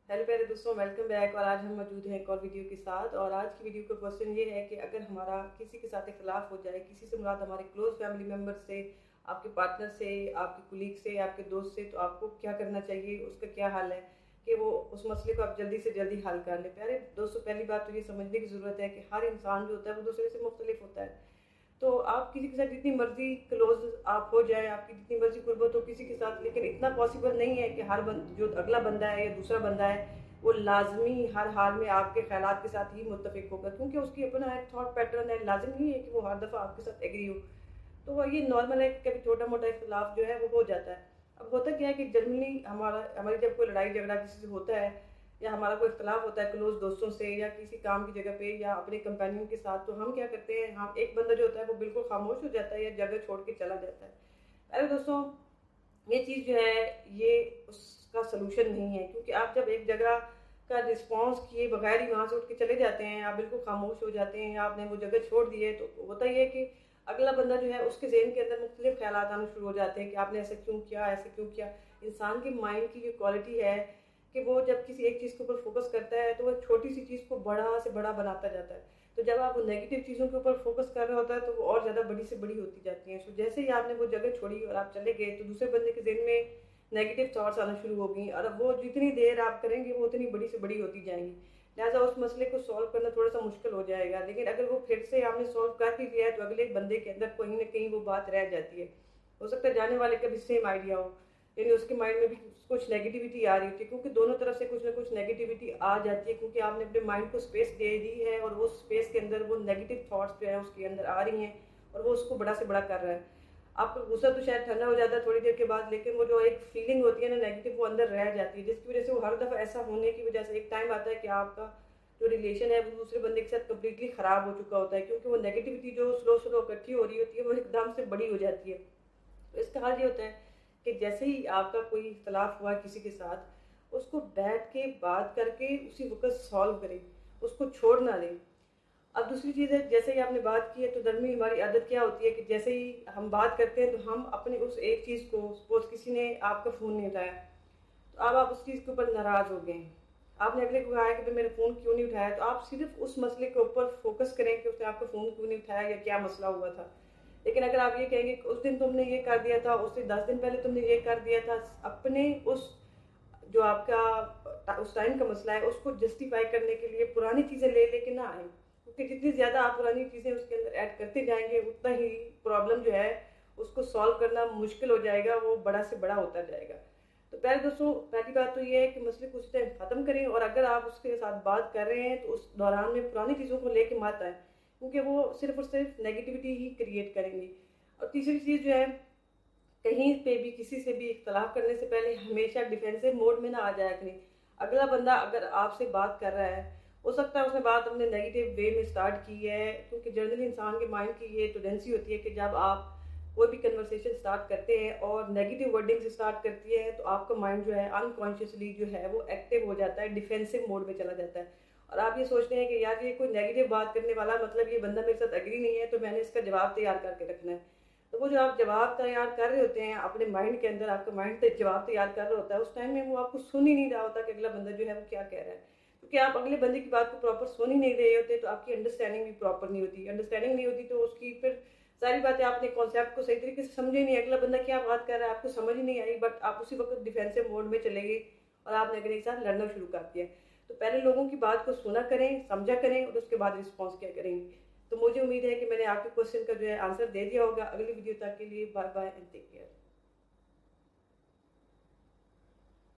Hello प्यारे दोस्तों, welcome back. और आज हम मौजूद हैं एक और वीडियो के साथ। और आज की वीडियो का क्वेश्चन ये है कि अगर हमारा किसी के साथ इख्तलाफ हो जाए, किसी से मुराद हमारे क्लोज फैमिली मेम्बर से, आपके पार्टनर से, आपके कुलीग से, आपके दोस्त से, तो आपको क्या करना चाहिए, उसका क्या हाल है कि वो उस मसले को आप जल्दी से जल्दी हल कर लें। प्यारे दोस्तों, पहली बात तो ये समझने की ज़रूरत है कि हर इंसान जो होता है वो दूसरे से मुख्तलिफ होता है। तो आप किसी के साथ जितनी मर्जी क्लोज आप हो जाए, आपकी जितनी मर्जी कुर्बत हो किसी के साथ, लेकिन इतना पॉसिबल नहीं है कि जो अगला बंदा है या दूसरा बंदा है वो लाजमी हर हाल में आपके ख्यालात के साथ ही मुत्तफिक होगा, क्योंकि उसकी अपना एक थॉट पैटर्न है। लाजिम नहीं है कि वो हर दफ़ा आपके साथ एग्री हो। तो वो ये नॉर्मल है कि कभी छोटा मोटा इख्तलाफ जो है वो हो जाता है। अब होता क्या है कि जनरली हमारी जब कोई लड़ाई झगड़ा किसी से होता है या हमारा कोई इख्तलाफ होता है क्लोज दोस्तों से या किसी काम की जगह पे या अपने कंपेनियन के साथ, तो हम क्या करते हैं, हम एक बंदा जो होता है वो बिल्कुल खामोश हो जाता है या जगह छोड़ के चला जाता है। अरे दोस्तों, ये चीज़ जो है ये उसका सलूशन नहीं है, क्योंकि आप जब एक जगह का रिस्पॉन्स किए बगैर ही वहाँ से उठ के चले जाते हैं, आप बिल्कुल खामोश हो जाते हैं या आपने वो जगह छोड़ दी है, तो होता ही है कि अगला बंदा जो है उसके ज़हन के अंदर मुख्तलिफ ख्यालात आना शुरू हो जाते हैं कि आपने ऐसा क्यों किया, ऐसे क्यों किया। इंसान के माइंड की ये क्वालिटी है कि वो जब किसी एक चीज़ के ऊपर फोकस करता है तो वो छोटी सी चीज़ को बड़ा से बड़ा बनाता जाता है। तो जब आप नेगेटिव चीज़ों के ऊपर फोकस कर रहा होता है तो वो और ज़्यादा बड़ी से बड़ी होती जाती हैं। सो जैसे ही आपने वो जगह छोड़ी और आप चले गए, तो दूसरे बंदे के ज़हन में नेगेटिव थॉट्स आना शुरू हो गई, और अब वो जितनी देर आप करेंगे वो उतनी बड़ी से बड़ी होती जाएंगी। लिहाजा उस मसले को सॉल्व करना थोड़ा सा मुश्किल हो जाएगा। लेकिन अगर वो फिर से आपने सॉल्व कर भी लिया है तो अगले बंदे के अंदर कहीं ना कहीं वो बात रह जाती है। हो सकता है जाने वाले का भी सेम आइडिया हो, यानी उसके माइंड में भी कुछ नेगेटिविटी आ रही होती है, क्योंकि दोनों तरफ से कुछ ना कुछ नेगेटिविटी आ जाती है, क्योंकि आपने अपने माइंड को स्पेस दे दी है और वो स्पेस के अंदर वो नेगेटिव थॉट्स जो है उसके अंदर आ रही हैं और वो उसको बड़ा से बड़ा कर रहा है। आपका गुस्सा तो शायद ठंडा हो जाता है थोड़ी देर के बाद, लेकिन वो जो एक फीलिंग होती है ना नेगेटिव, वो अंदर रह जाती है, जिसकी वजह से वो हर दफ़ा ऐसा होने की वजह से एक टाइम आता है कि आपका जो रिलेशन है वो दूसरे बंदे के साथ कम्प्लीटली ख़राब हो चुका होता है, क्योंकि वो नेगेटिविटी जो स्लो स्लो इकट्ठी हो रही होती है वो एकदम से बड़ी हो जाती है। तो इसका हाल ये होता है कि जैसे ही आपका कोई इख्तलाफ हुआ किसी के साथ, उसको बैठ के बात करके उसी वक्त सॉल्व करें, उसको छोड़ ना दें। अब दूसरी चीज़ है, जैसे ही आपने बात की है तो दरअसल हमारी आदत क्या होती है कि जैसे ही हम बात करते हैं तो हम अपनी उस एक चीज़ को, सपोज किसी ने आपका फ़ोन नहीं उठाया, तो अब आप उस चीज़ के ऊपर नाराज़ हो गए। आपने अगले को कहा है कि भाई मेरा फ़ोन क्यों नहीं उठाया, तो आप सिर्फ उस मसले के ऊपर फोकस करें कि उसने आपका फ़ोन क्यों नहीं उठाया या क्या मसला हुआ था। लेकिन अगर आप ये कहेंगे कि उस दिन तुमने ये कर दिया था, उससे 10 दिन पहले तुमने ये कर दिया था, अपने उस जो आपका उस टाइम का मसला है उसको जस्टिफाई करने के लिए पुरानी चीज़ें ले लेके ना आए, क्योंकि जितनी ज़्यादा आप पुरानी चीज़ें उसके अंदर ऐड करते जाएंगे उतना ही प्रॉब्लम जो है उसको सॉल्व करना मुश्किल हो जाएगा, वो बड़ा से बड़ा होता जाएगा। तो प्यारे दोस्तों, पहली बात तो ये है कि मसले को उस टाइम ख़त्म करें, और अगर आप उसके साथ बात कर रहे हैं तो उस दौरान में पुरानी चीज़ों को लेके मत आए, क्योंकि वो सिर्फ और सिर्फ नेगेटिविटी ही क्रिएट करेंगी। और तीसरी चीज़ जो है, कहीं पे भी किसी से भी इख्तलाफ करने से पहले हमेशा डिफेंसिव मोड में ना आ जाया करें। अगला बंदा अगर आपसे बात कर रहा है, हो सकता है उसने बात अपने नेगेटिव वे में स्टार्ट की है, क्योंकि जनरली इंसान के माइंड की ये टेंडेंसी होती है कि जब आप कोई भी कन्वर्सेशन स्टार्ट करते हैं और नेगेटिव वर्डिंग से स्टार्ट करती है तो आपका माइंड जो है अनकॉन्शियसली जो है वो एक्टिव हो जाता है, डिफेंसिव मोड में चला जाता है। और आप ये सोचते हैं कि यार ये कोई नेगेटिव बात करने वाला, मतलब ये बंदा मेरे साथ एग्री नहीं है तो मैंने इसका जवाब तैयार करके रखना है। तो वो जो आप जवाब तैयार कर रहे होते हैं अपने माइंड के अंदर, आपका माइंड जवाब तैयार कर रहा होता है, उस टाइम में वो आपको सुन ही नहीं रहा होता कि अगला बंदा जो है वो क्या कह रहा है, क्योंकि आप अगले बंदे की बात को प्रॉपर सुन ही नहीं रहे होते, तो आपकी अंडरस्टैंडिंग भी प्रॉपर नहीं होती। अंडरस्टैंडिंग नहीं होती तो उसकी फिर सारी बातें, आपने कॉन्सेप्ट को सही तरीके से समझे नहीं, अगला बंदा क्या बात कर रहा है आपको समझ ही नहीं आई, बट आप उसी वक्त डिफेंसिव मोड में चले गए और आपने अगले के साथ लड़ना शुरू कर दिया। तो पहले लोगों की बात को सुना करें, समझा करें, और उसके बाद रिस्पॉन्स क्या करेंगे। तो मुझे उम्मीद है कि मैंने आपके क्वेश्चन का जो है आंसर दे दिया होगा। अगली वीडियो तक के लिए bye bye and take care.